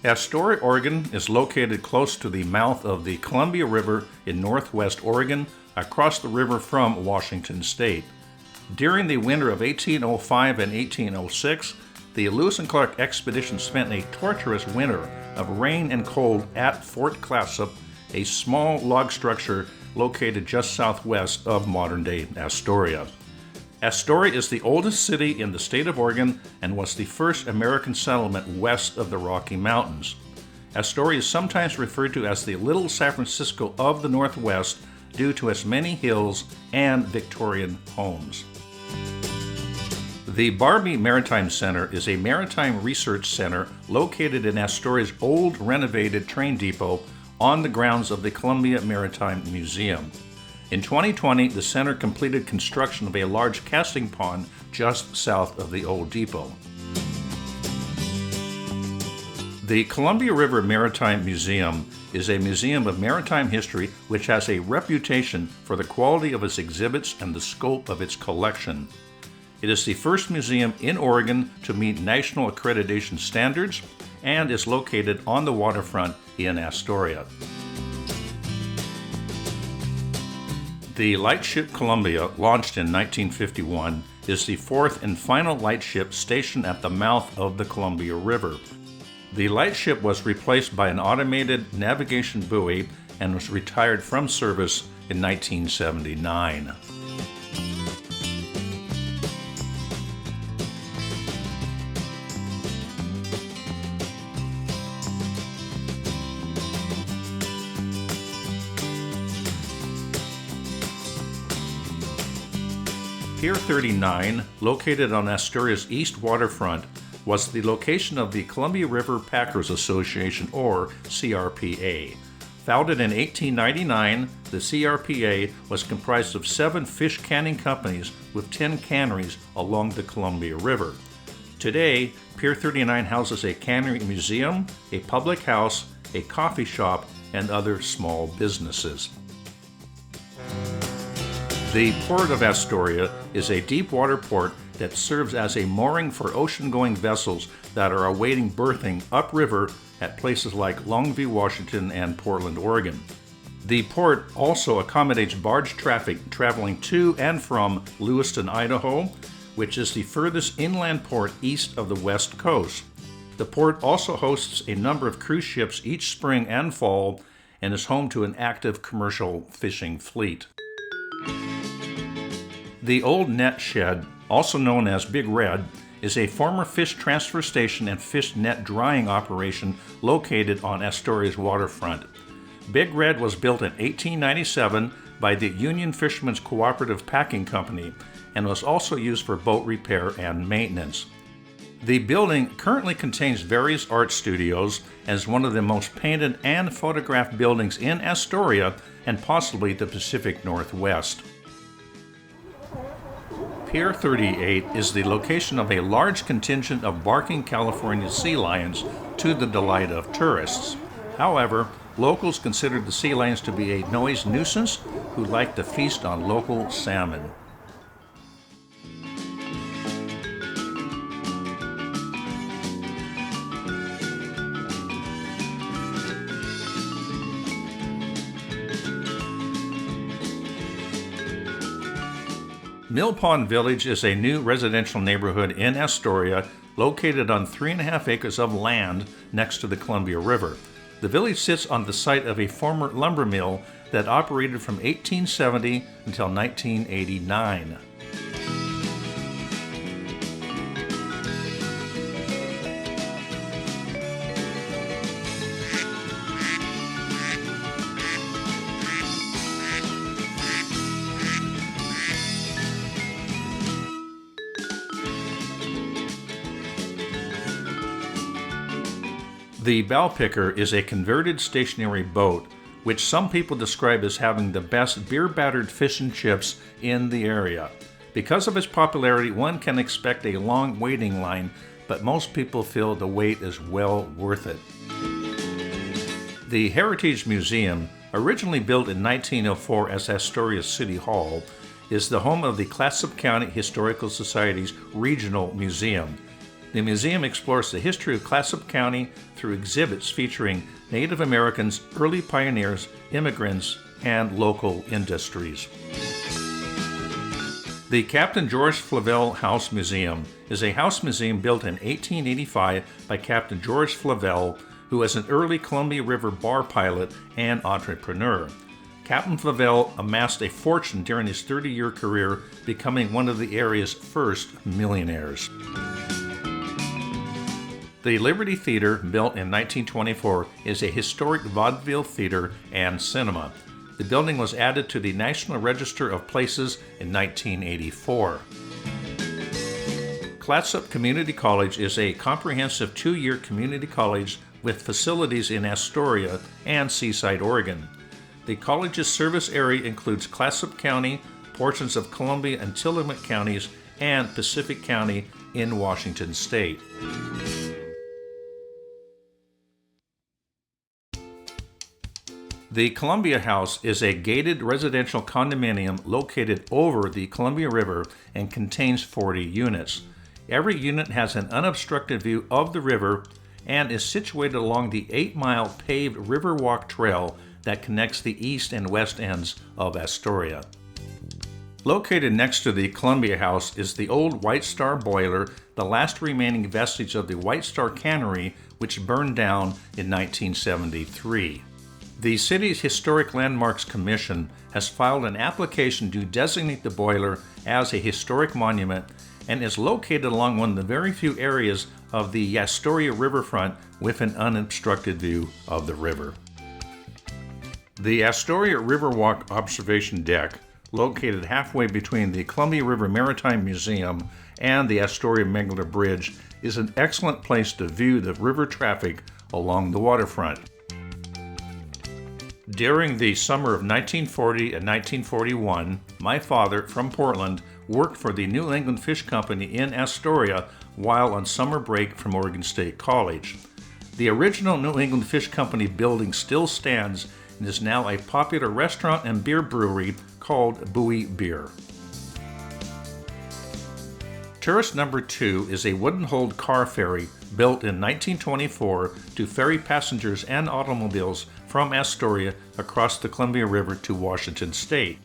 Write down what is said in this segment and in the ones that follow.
Astoria, Oregon is located close to the mouth of the Columbia River in northwest Oregon, across the river from Washington State. During the winter of 1805 and 1806, the Lewis and Clark expedition spent a torturous winter of rain and cold at Fort Clattsop, a small log structure located just southwest of modern-day Astoria. Astoria is the oldest city in the state of Oregon and was the first American settlement west of the Rocky Mountains. Astoria is sometimes referred to as the Little San Francisco of the Northwest due to its many hills and Victorian homes. The Barbey Maritime Center is a maritime research center located in Astoria's old renovated train depot on the grounds of the Columbia Maritime Museum. In 2020, the center completed construction of a large casting pond just south of the old depot. The Columbia River Maritime Museum is a museum of maritime history which has a reputation for the quality of its exhibits and the scope of its collection. It is the first museum in Oregon to meet national accreditation standards and is located on the waterfront in Astoria. The lightship Columbia, launched in 1951, is the fourth and final lightship stationed at the mouth of the Columbia River. The lightship was replaced by an automated navigation buoy and was retired from service in 1979. Pier 39, located on Astoria's east waterfront, was the location of the Columbia River Packers Association, or CRPA. Founded in 1899, the CRPA was comprised of 7 fish canning companies with 10 canneries along the Columbia River. Today, Pier 39 houses a cannery museum, a public house, a coffee shop, and other small businesses. The Port of Astoria is a deep water port that serves as a mooring for ocean-going vessels that are awaiting berthing upriver at places like Longview, Washington, and Portland, Oregon. The port also accommodates barge traffic traveling to and from Lewiston, Idaho, which is the furthest inland port east of the West Coast. The port also hosts a number of cruise ships each spring and fall and is home to an active commercial fishing fleet. The Old Net Shed, also known as Big Red, is a former fish transfer station and fish net drying operation located on Astoria's waterfront. Big Red was built in 1897 by the Union Fishermen's Cooperative Packing Company and was also used for boat repair and maintenance. The building currently contains various art studios and is one of the most painted and photographed buildings in Astoria and possibly the Pacific Northwest. Pier 38 is the location of a large contingent of barking California sea lions to the delight of tourists. However, locals consider the sea lions to be a noise nuisance who like to feast on local salmon. Mill Pond Village is a new residential neighborhood in Astoria located on 3.5 acres of land next to the Columbia River. The village sits on the site of a former lumber mill that operated from 1870 until 1989. The Bowpicker is a converted stationary boat, which some people describe as having the best beer-battered fish and chips in the area. Because of its popularity, one can expect a long waiting line, but most people feel the wait is well worth it. The Heritage Museum, originally built in 1904 as Astoria City Hall, is the home of the Clattsop County Historical Society's Regional Museum. The museum explores the history of Clattsop County through exhibits featuring Native Americans, early pioneers, immigrants, and local industries. The Captain George Flavelle House Museum is a house museum built in 1885 by Captain George Flavelle, who was an early Columbia River bar pilot and entrepreneur. Captain Flavelle amassed a fortune during his 30-year career, becoming one of the area's first millionaires. The Liberty Theater, built in 1924, is a historic vaudeville theater and cinema. The building was added to the National Register of Places in 1984. Clattsop Community College is a comprehensive 2-year community college with facilities in Astoria and Seaside, Oregon. The college's service area includes Clattsop County, portions of Columbia and Tillamook counties, and Pacific County in Washington State. The Columbia House is a gated residential condominium located over the Columbia River and contains 40 units. Every unit has an unobstructed view of the river and is situated along the 8-mile paved Riverwalk trail that connects the east and west ends of Astoria. Located next to the Columbia House is the old White Star boiler, the last remaining vestige of the White Star Cannery, which burned down in 1973. The city's Historic Landmarks Commission has filed an application to designate the boiler as a historic monument and is located along one of the very few areas of the Astoria riverfront with an unobstructed view of the river. The Astoria Riverwalk observation deck, located halfway between the Columbia River Maritime Museum and the Astoria Megler Bridge, is an excellent place to view the river traffic along the waterfront. During the summer of 1940 and 1941, my father, from Portland, worked for the New England Fish Company in Astoria while on summer break from Oregon State College. The original New England Fish Company building still stands and is now a popular restaurant and beer brewery called Bowie Beer. Tourist number 2 is a wooden-holed car ferry built in 1924 to ferry passengers and automobiles from Astoria across the Columbia River to Washington State.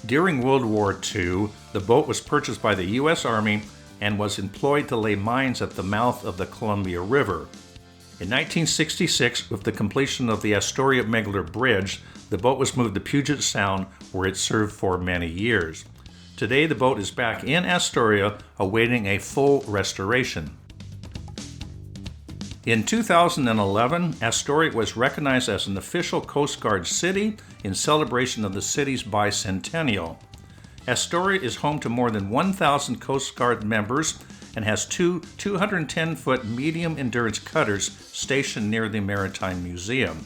During World War II, the boat was purchased by the U.S. Army and was employed to lay mines at the mouth of the Columbia River. In 1966, with the completion of the Astoria Megler Bridge, the boat was moved to Puget Sound, where it served for many years. Today, the boat is back in Astoria, awaiting a full restoration. In 2011, Astoria was recognized as an official Coast Guard city in celebration of the city's bicentennial. Astoria is home to more than 1,000 Coast Guard members and has two 210-foot medium-endurance cutters stationed near the Maritime Museum.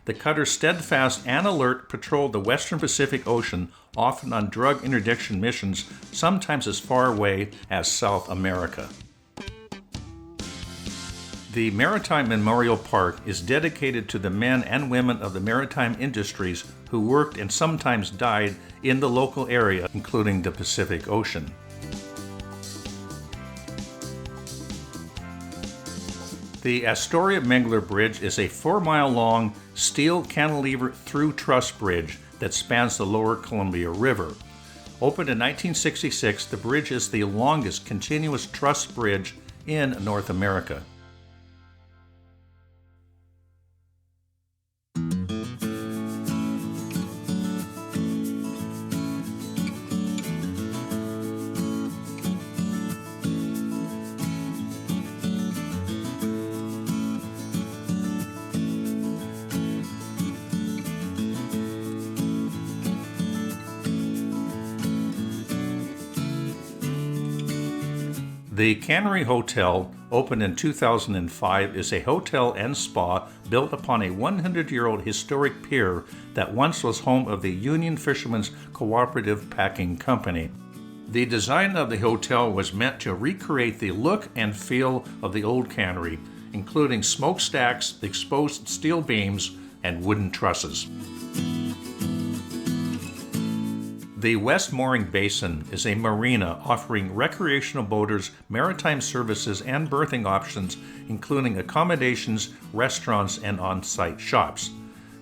The cutters Steadfast and Alert patrol the western Pacific Ocean, often on drug interdiction missions, sometimes as far away as South America. The Maritime Memorial Park is dedicated to the men and women of the maritime industries who worked and sometimes died in the local area, including the Pacific Ocean. The Astoria Megler Bridge is a 4-mile-long steel cantilever through truss bridge that spans the lower Columbia River. Opened in 1966, the bridge is the longest continuous truss bridge in North America. The Cannery Hotel, opened in 2005, is a hotel and spa built upon a 100-year-old historic pier that once was home of the Union Fishermen's Cooperative Packing Company. The design of the hotel was meant to recreate the look and feel of the old cannery, including smokestacks, exposed steel beams, and wooden trusses. The West Mooring Basin is a marina offering recreational boaters maritime services and berthing options, including accommodations, restaurants, and on-site shops.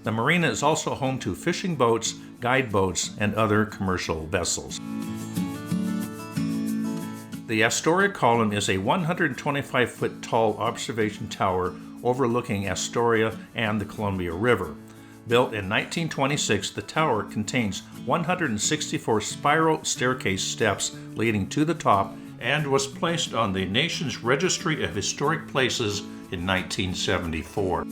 The marina is also home to fishing boats, guide boats, and other commercial vessels. The Astoria Column is a 125-foot tall observation tower overlooking Astoria and the Columbia River. Built in 1926, the tower contains 164 spiral staircase steps leading to the top and was placed on the nation's Registry of Historic Places in 1974.